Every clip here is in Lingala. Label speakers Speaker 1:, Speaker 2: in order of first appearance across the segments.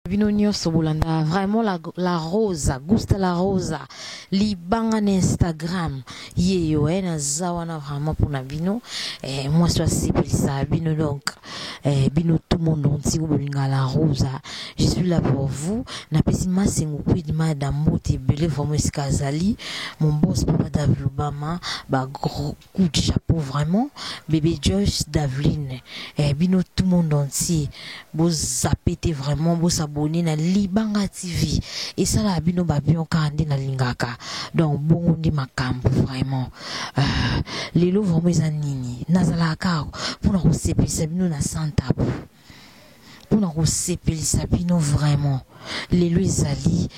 Speaker 1: Bino nyonso bolanda vraiment la rosa gusta la rosa libanga na Instagram yeyo na zawana vraiment pour na bino moi soit sepelisa bino donc bino tout le monde entier bolinga la rosa je suis là pour vous na pesi masengo puis madame mote belé vraiment eskazali mon boss papa David Obama ba gros coup de chapeau vraiment bébé Joyce Davline bino tout le monde entier vous zapete vraiment vous abonner na Libanga TV et ça la bino ba bion kande na lingaka donc bon ndi makambo vraiment lelo vraiment zanini nazala ka pour na sepelisa bino na santabu pour na sepelisa bino vraiment lelo ezali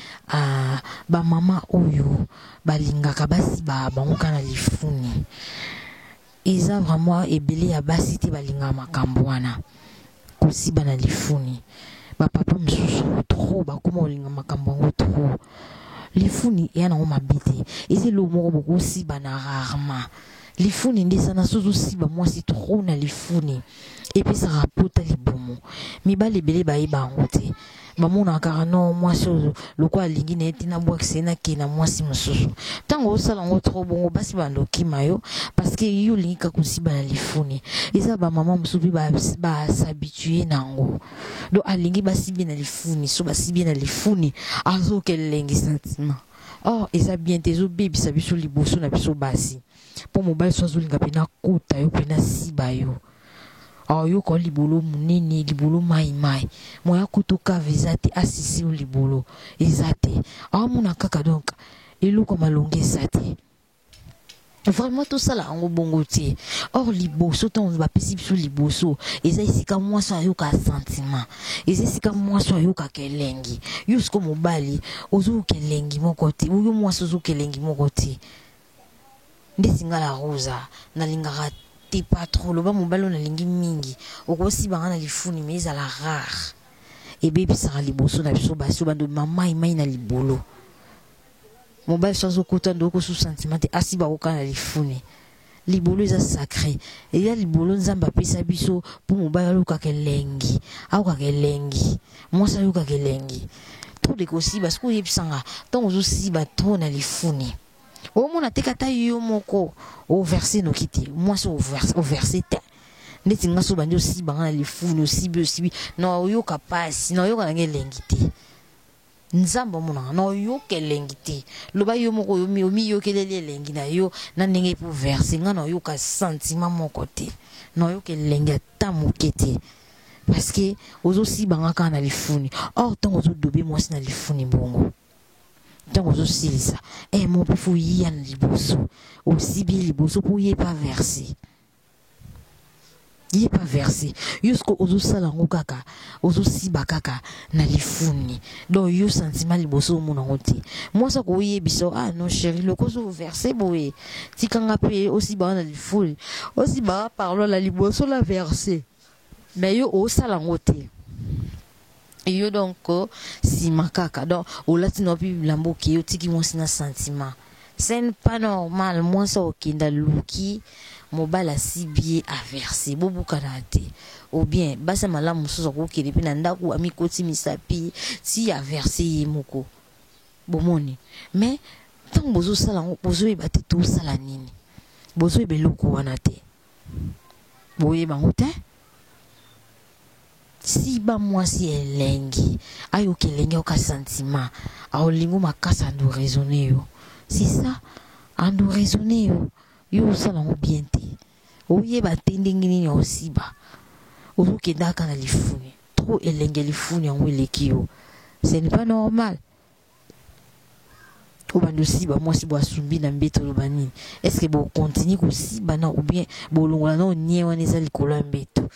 Speaker 1: ba mama oyo balingaka basi ba bangoka na lifuni eza vraiment ebele ya basi te balinga makambo wana kosiba na lifuni papa msusu trop bakoma olinga makambo ngo trop lifuni yana ngo mabite ezi lo moko boko siba na rarement lifuni ndesa na sozo siba mwasi trop na lifuni epi sa rapota libomo mibale bele bayiba ngo te bamona kaka no mwasi lokwa lingi na etina bwakise na kina mwasi msusu tango osala ngo trop bongo basi bandoki mayo parce que yo lingi ka kusiba na lifuni eza ba mama msusu ba s'habituer nango do alingi basi bien na lifuni so basi bien na lifuni azo kelengi sentiment oh eza bien tezo baby sa biso liboso na biso basi po mobile so azolinga pena kota yo pena siba yo yo ko libolo munene libolo mai moya kutoka vezate asisi libolo ezate muna kaka donc eloko malonge sate vraiment tout ça là en bongo tie or liboso ton ba pesi biso liboso eza isika moi so yo ka sentiment eza isika moi so yo ka kelengi yusko mobali ozo kelengi moko te yo moi so zo kelengi moko te ndesinga la rosa na lingara te pas trop loba mobalo na lingi mingi okosi banga na lifuni mais à la rare et bébé sera liboso na biso baso bando mama imai na libolo mobile sans okota ndoko sous sentiment asiba oka na lifuni libolo eza sacré et ya libolo nzamba pesa biso pour mobile loka kelengi aoka kelengi moi ça yoka kelengi trop de kosi parce que yebisanga tant ozosi ba trop na lifuni au mona tekata yo moko au verset no kiti moi so au verset ndeti ngaso bandi aussi banga na lifuni aussi bi aussi no yo kapasi no yo kana ngelengi te nzamba mona no yo kelengi te loba yo moko yo mi yo kelele lengi na yo na ndenge pour verser ngana yo ka sentiment moko te no yo kelengi ata mokete parce que ozo si banga kana lifuni or tant ozo dobe moi na lifuni bongo donc aussi ça mon pour y en liboso aussi bien liboso pour y pas verser y pas verser jusqu'au ozo sala ngokaka ozo si bakaka na lifuni donc yo sentiment liboso mon ngote moi ça ko y biso non chérie le kozo verser boye tikanga pe aussi ba na lifuni aussi ba parlo la liboso la verser mais yo o sala ngote yo donc si makaka donc au latino pi lambo ki yo tiki mo sina sentiment c'est pas normal moi ça okinda luki mobile si bien à verser bobu kanate ou bien basa malamu so ko kiri pina ndaku amikoti misapi si à verser moko bomoni mais tant bozo sala bozo e bati tout sala nini bozo e beloko wana te boye bangote si ba moi si elengi ayo kelengi oka sentiment a lingo makasa ndo raisonner yo c'est ça ando raisonner yo sala ngo bien te oye ba tendingi ni aussi ba ozo kedaka na lifuni trop elengi lifuni ngo eleki yo ce n'est pas normal o bando si ba moi si bo asumbi na mbeto lo bani est-ce que bo continue ko si bana ou bien bo longola no nie wana za likolo mbeto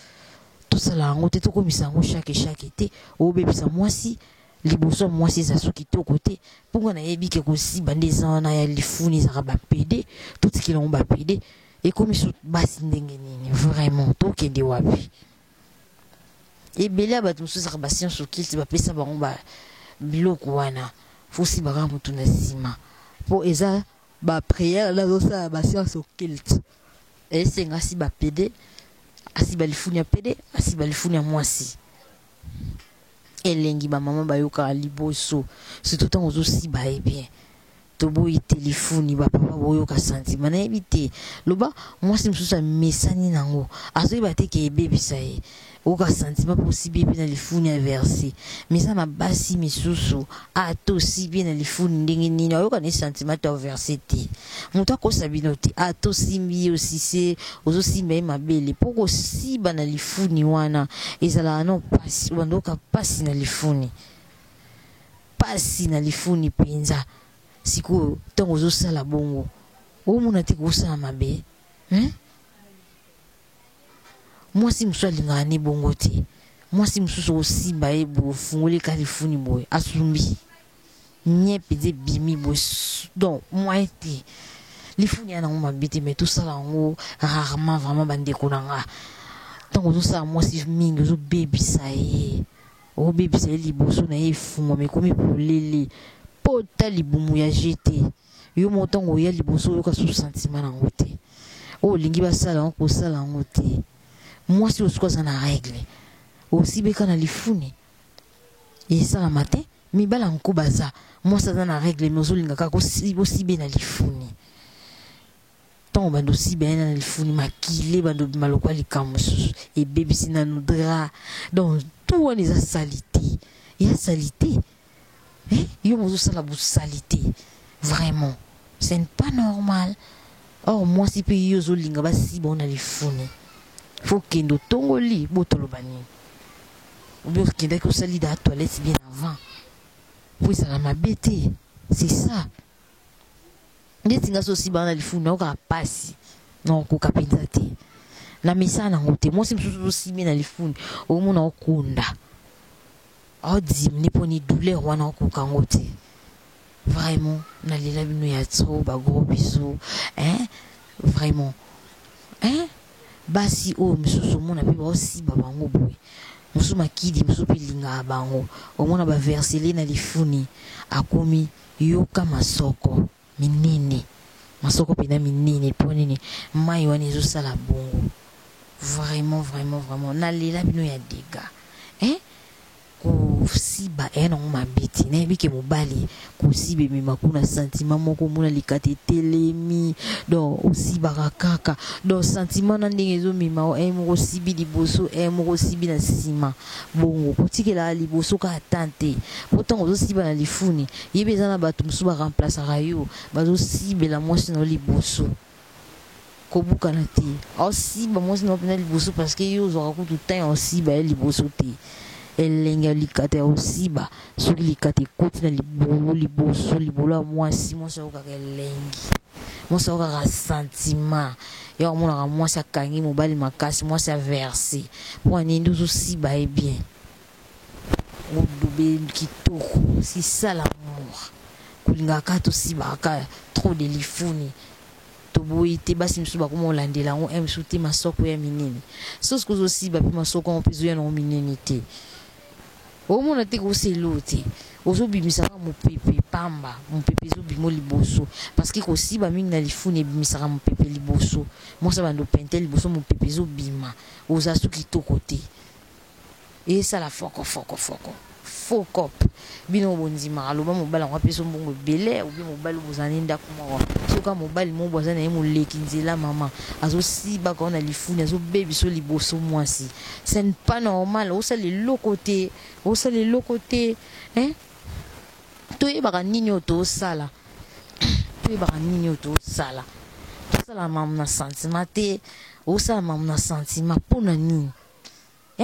Speaker 1: tout ça là on te to komisa ngo chaque été o bebisa mwasi liboso mwasi za suki to côté pour na yebi ke ko si bande za na ya lifuni za ba pede tout ce qui l'on ba pede et comme so basi ndenge nini vraiment to kende wapi et bela ba tout ça ba science so qu'il ba pesa ba ngba biloko wana faut si ba mutu na sima pour eza ba prière là ça ba science so qu'il et c'est ngasi ba pede asi balifuni ya pede asi balifuni ya mwasi elengi ba mama bayoka liboso surtout tant aussi ba bien toboyi telefoni ba papa boyoka sentiment na ebite loba mwasi msusu mesani nango azoyeba te ke ebebisa ye oka sentiment possible epe na lifuni ya verse mesa na basi misusu ato si bien na lifuni ndenge nini oyoka ne sentiment to verse te moto akosa bino te ato simbi aussi se ozosimba ye mabele poko siba na lifuni wana ezala no pasi wandoka pasi na lifuni penza siko tongo zosala bongo omona te kosala mabe mwasi musu alingaka ne bongo te mwasi mususu osimba ye boye ofungoli kalifuni boye asumbi nyepe ze bimi boye donc moi te lifuni ya nango mabe te mais tosala yango rarement vraiment bandeko na nga ntango ozosala mwasi mingi ozobebisa ye liboso na ye efungwama ekomi polele pota libumu ya jete yo motongo ya liboso oyoka su sentiment nango te olingi basala yango kosala yango te mwasi osuka aza na règle osibeka na lifuni esalama te mibala nko baza mwasi aza na règle me ozolinga kaka osibe na lifuni ntango bando osibe na lifuni makile bando bima lokwa likambo mosusu ebebisi nanu dra donc tout wana eza salite ya salite yo mozosala bosalite vraiment c'est pas normal. Or mwasi pe yo zolinga basiba ona lifuni faut kendo tongoli botoloba nini oubien kenda ko sali da toilette bien avant puis ça la mabete c'est ça ndeti nga so siba na lifuni oka pasi non ko kapinza te na misana ngote mwasi msusu sibe na lifuni omona okunda dim ni poni douleur wana okoka ngote vraiment na lela bino ya tso ba gros bisous vraiment basi o misusu mona pe ba aussi ba bango boy musu makidi musu pe linga bango omona ba versele na lifuni akomi yoka masoko minene masoko pe na minene poni ni mai wana ezo sala bongo vraiment na lela bino ya dega siba eno mabiti na bike mobali kusibe mimakuna sentiment moko mona likate telemi donc aussi barakaka donc sentiment na ndenge zo mima moko sibi liboso moko sibi na sima bongo kotikela liboso ka tante pourtant ozo siba na lifuni yebeza na bato musu ba remplacer rayo bazo sibela mwasi na liboso kobuka na te aussi ba mwasi na pena liboso parce que yo zo rakutu temps aussi ba liboso te elenga likate aussi ba soki likate koti na libolo mwasi okaka elengi mwasi okaka sentiment yo mona mwasi akangi mobali makasi mwasi averse pour nini aussi ba bien odobe kitoko si ça l'amour kulinga kato si baka trop de lifuni toboyi te basi misusu bakoma olandela yango msusu te masoko ya minene sosi kozosi bape masoko yango mpe zoya nango minene te omona te koselo te ozobimisaka mopepe pamba mopepe ezobima liboso parce que kosiba mingi na lifuni ebimisaka mopepe liboso mwasi bando pente liboso mopepe ezobima oza so kitoko te esala fokop bino bondimaka aloba mobali yango apesa mbongo ebele obi mobali bozali ndako moko soka mobali mo bwaza na ye moleki nzela mama azosibaka na lifuni azobebiso liboso mwasi c'est pas normal osala eloko te toyebaka nini oyo tosala tosala mamu na sentiment te osala mamu na sentiment mpona nini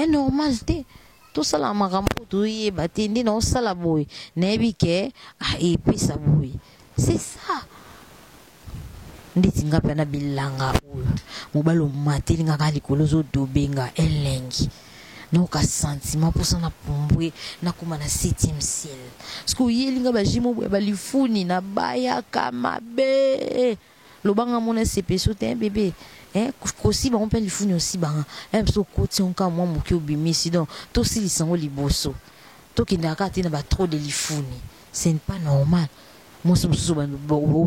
Speaker 1: normal te tosala makambo toyeba te nde na osala boye nayebi ke epesa boye c'est ça ndeti nga mpe na bilanga oyo mobali omateli nga kaka likolo ozodobenga elengi noka sentiment mposa na pumbwe nakoma na 7e ciel parceke oyeli nga bajimo boye balifuni na bayaka mabe lobanga mona sepeso te bebe kosiba ngo mpe lifuni osibanga biso koti onka mwa moke obimisi donc tosilisa ngo liboso tokendaka te na batro de lifuni c'est pas normal mwasi mosusu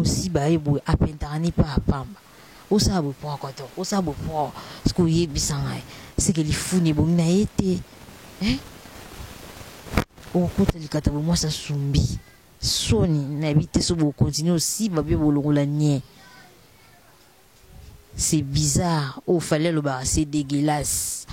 Speaker 1: osiba ye boye apentaka ni mpe apamba osala boye mpo akoto osala boye mpo parceke oyebisanga seke lifuni ebongi na ye te okuta likata moi ça sumbi soni na bité so bo continuer aussi ba bien bolongola nie. C'est bizarre. Oh, fallait le bar, c'est dégueulasse.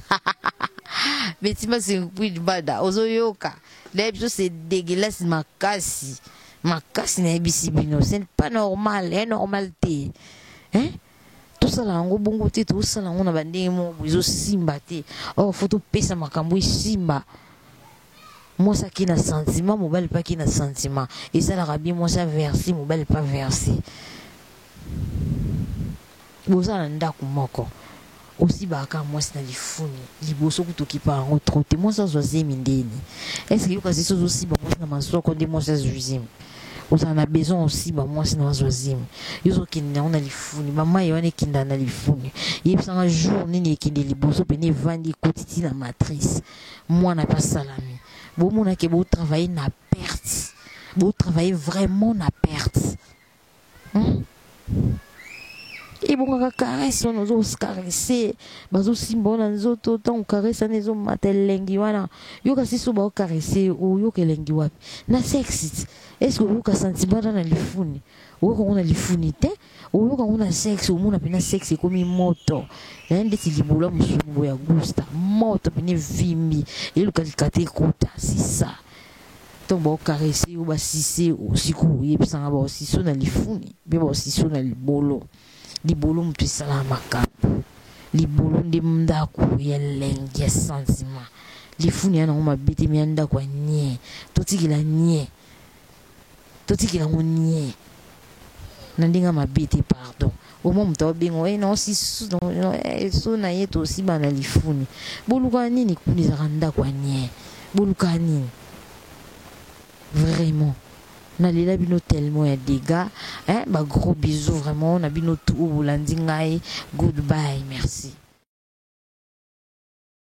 Speaker 1: Mais tu m'as c'est un peu de bada. Ozoyoka. L'habitude c'est dégueulasse, ma casse. Ma casse n'est pas c'est pas normal, hein, normalité. Hein? Tout ça là, on bon côté, tout ça là, on a bandé mon biso simba te. Oh, photo pesa makambo simba. Moi ça qui n'a sentiment, mobile pas qui n'a sentiment. Et ça la rabie, moi ça versé, mobile pas versé. Bozala ndako moko aussi baka mwasi na lifuni liboso kutoki pa ngo trote mwasi azozemi ndeni est-ce que yoka ziso aussi ba mwasi na masoko ndi mwasi azuzimi ozala na besoin aussi ba mwasi na azozimi yozo kinda ona lifuni mama yone kinda na lifuni yebisanga jour nini ekinde liboso pene vandi kotiti na matrice mwana pa salami bo mona ke bo travailler na perte bo travailler vraiment na perte et bon on caresse on ose caresser bazo simbona nzoto tant caresse nezo matelengi wana yoka siso ba caresser ou yoka lengi wapi na sexe est-ce que yoka sentiment na lifuni yoka on a lifuni te ou yoka on a sexe ou mona pena sexe comme moto nende tilibula musumbu ya gusta moto pene vimbi et le kalikate kota c'est ça donc ba caresser ou ba sisser ou siku yebisanga ba siso na lifuni be ba siso na libolo libolo mtu sala makambo libolo ndi mndako ya lengi ya sentiment lifuni yana ngoma bete mianda kwa nye totikila nye nandinga mabete pardon au moment mtu bingo non si so na yeto si bana lifuni boluka nini kuniza kanda kwa nye boluka nini vraiment na lela bino tellement ya dégâts hein, bah gros bisous vraiment na bino tout landingai goodbye merci.